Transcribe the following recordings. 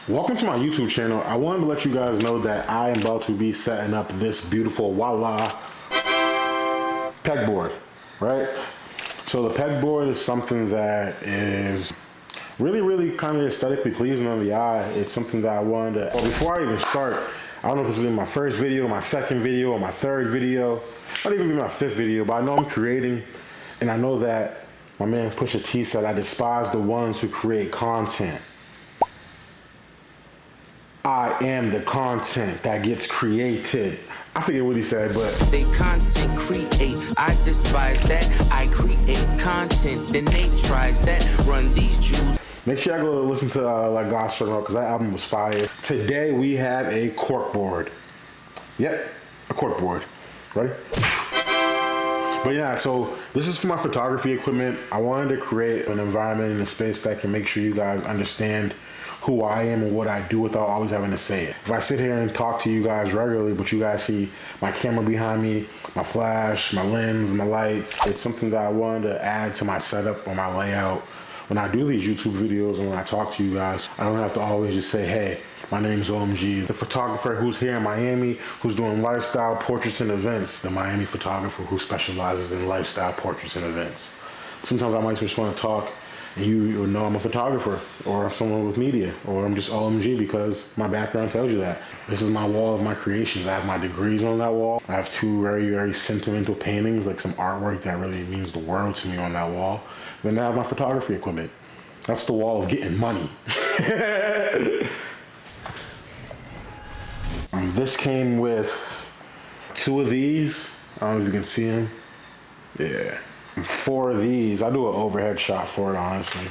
Welcome to my YouTube channel. I wanted to let you guys know that I am about to be setting up this beautiful voila pegboard, right? So the pegboard is something that is really kind of aesthetically pleasing on the eye. It's something that I wanted to, well, before I even start, I don't know if this is in my first video, my second video, or my third video, not even my fifth video, but I know I'm creating, and I know that my man Pusha T said, I despise the ones who create content. I am the content that gets created. I forget what he said, but they content create. I despise that. I create content, then they tries that. Run these Jews. Make sure I go listen to like God's Struggle, because that album was fire. Today we have a corkboard. Yep, a corkboard. Ready? But yeah, so this is for my photography equipment. I wanted to create an environment and a space that can make sure you guys understand who I am and what I do without always having to say it. If I sit here and talk to you guys regularly, but you guys see my camera behind me, my flash, my lens, my lights, it's something that I wanted to add to my setup or my layout. When I do these YouTube videos and when I talk to you guys, I don't have to always just say, hey, my name's OMG, the photographer who's here in Miami, who's doing lifestyle portraits and events, the Miami photographer who specializes in lifestyle portraits and events. Sometimes I might just want to talk and you know I'm a photographer, or I'm someone with media, or I'm just OMG because my background tells you that. This is my wall of my creations. I have my degrees on that wall. I have two very sentimental paintings, like some artwork that really means the world to me on that wall. Then I have my photography equipment. That's the wall of getting money. This came with 2 of these. I don't know if you can see them. Yeah. 4 of these. I do an overhead shot for it, honestly.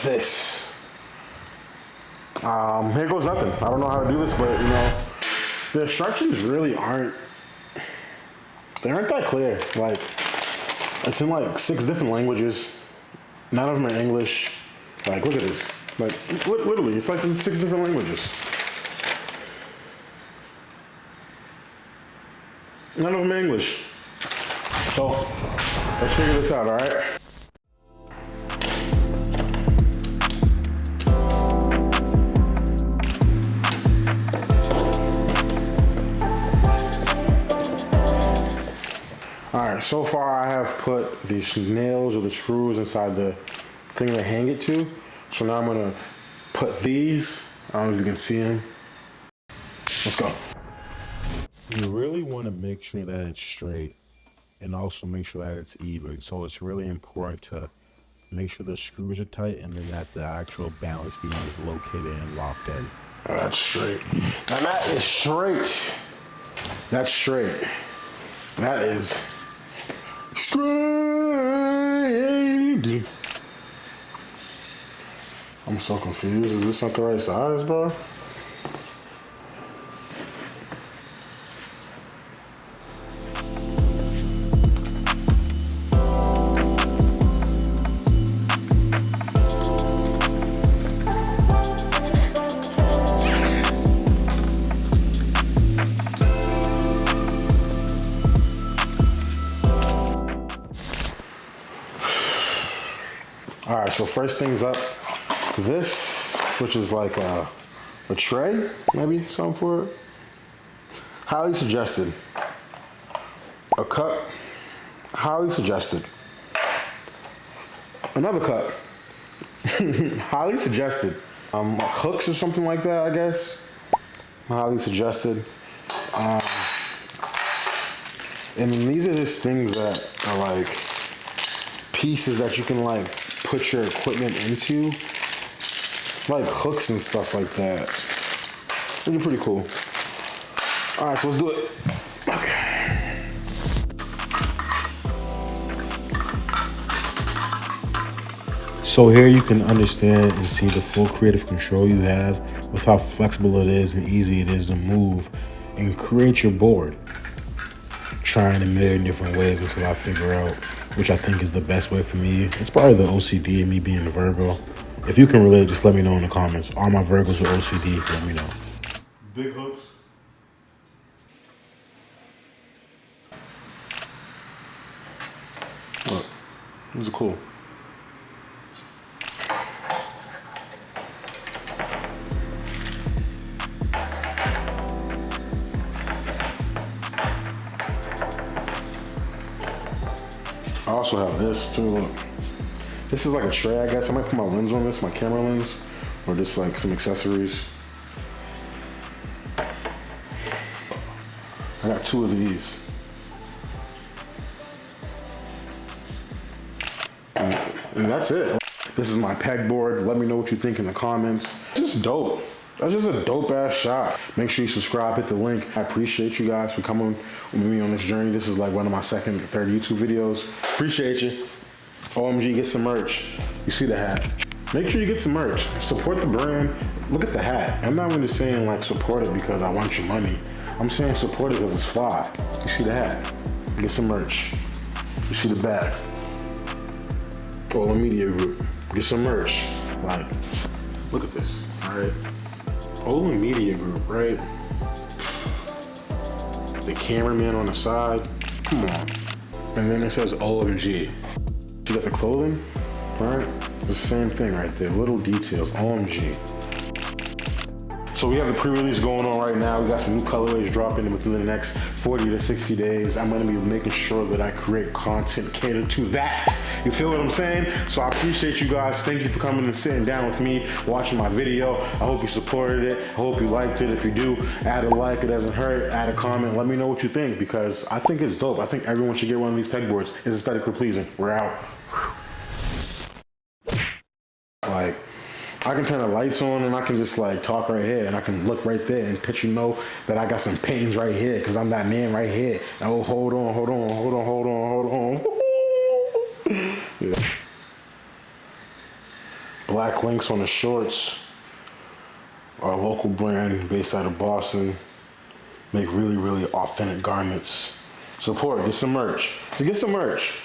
This. Here goes nothing. I don't know how to do this, but you know, the instructions really aren't that clear. Like, it's in like 6 different languages. None of them are English. Like, look at this. Like, literally, it's like in 6 different languages. None of them are English. So, let's figure this out, all right? All right, so far I have put these nails or the screws inside the thing to hang it to. So now I'm gonna put these, I don't know if you can see them. Let's go. You really wanna make sure that it's straight and also make sure that it's even. So it's really important to make sure the screws are tight and then that the actual balance beam is located and locked in. Oh, that's straight. Now that is straight. That's straight. That is straight. I'm so confused. Is this not the right size, bro? All right, so first things up, this, which is like a tray, maybe something for it. Highly suggested. A cup, highly suggested. Another cup, highly suggested. Hooks or something like that, I guess. Highly suggested. And then these are just things that are like pieces that you can like put your equipment into, like hooks and stuff like that. These are pretty cool. All right, so let's do it. Okay. So here you can understand and see the full creative control you have with how flexible it is and easy it is to move and create your board. Trying a million different ways until I figure out which I think is the best way for me. It's probably the OCD and me being a Virgo. If you can relate, just let me know in the comments. All my Virgos with OCD, let me know. Big hooks. Look, these are cool. also have this too. Look. This is like a tray, I guess. I might put my lens on this, my camera lens, or just like some accessories. I got 2 of these. And that's it. This is my pegboard. Let me know what you think in the comments. It's just dope. That's just a dope ass shot. Make sure you subscribe, hit the link. I appreciate you guys for coming with me on this journey. This is like one of my second, third YouTube videos. Appreciate you. OMG, get some merch. You see the hat. Make sure you get some merch. Support the brand. Look at the hat. I'm not really saying like support it because I want your money. I'm saying support it because it's fly. You see the hat. Get some merch. You see the bag. Olan Media Group. Get some merch. Like, look at this, all right? Olan Media Group, right? The cameraman on the side. Come on. And then it says OMG. You got the clothing, all right? It's the same thing right there. Little details, OMG. So we have the pre-release going on right now. We got some new colorways dropping within the next 40 to 60 days. I'm gonna be making sure that I create content catered to that. You feel what I'm saying? So I appreciate you guys. Thank you for coming and sitting down with me, watching my video. I hope you supported it. I hope you liked it. If you do, add a like, it doesn't hurt. Add a comment, let me know what you think because I think it's dope. I think everyone should get one of these pegboards. It's aesthetically pleasing. We're out. Like, I can turn the lights on and I can just like talk right here and I can look right there and let you know that I got some paintings right here because I'm that man right here. Oh, hold on. Yeah. Black links on the shorts. Our local brand based out of Boston. Make really, really authentic garments. Support, get some merch. Just get some merch.